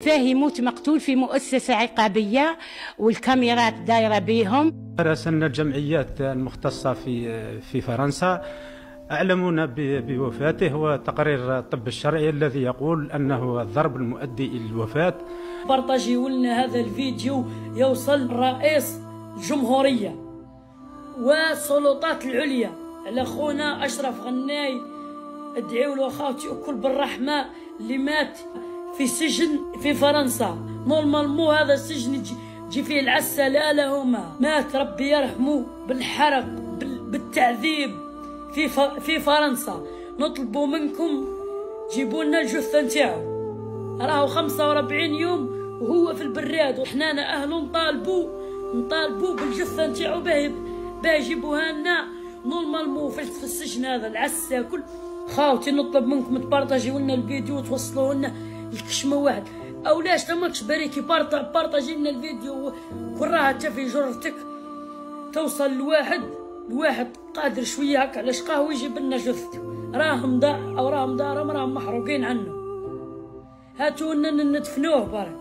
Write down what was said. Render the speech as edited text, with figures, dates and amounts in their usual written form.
فيه يموت مقتول في مؤسسة عقابية والكاميرات دايرة بيهم. راسلنا الجمعيات المختصة في فرنسا أعلمونا بوفاته، وتقرير الطب الشرعي الذي يقول أنه الضرب المؤدي إلى الوفاة. بارطاجيوا لنا هذا الفيديو يوصل رئيس الجمهورية والسلطات العليا على خونا أشرف غناي. ادعيوا له خاوتي وكل بالرحمة اللي مات في سجن في فرنسا. نورمالمو هذا السجن يجي فيه العسى، لا لهما مات ربي يرحمه بالحرق بالتعذيب في فرنسا. نطلبوا منكم جيبوا لنا الجثة نتاعو، راهو 45 يوم وهو في البراد، وحنا اهله نطالبوا بالجثة نتاعو باه يجيبوها لنا نورمالمو في السجن هذا العسى. كل خاوتي نطلب منكم تبارطاجيو لنا الفيديو وتوصلوه لنا الكشمه واحد، او لاش تماكش بريكي بارطاجي لنا الفيديو وراها حتى في جرتك توصل لواحد قادر شويه هكا على شقاه ويجيب لنا جثته. راهم دارهم راهم محروقين عنه، هاتوا لنا ندفنوه برك.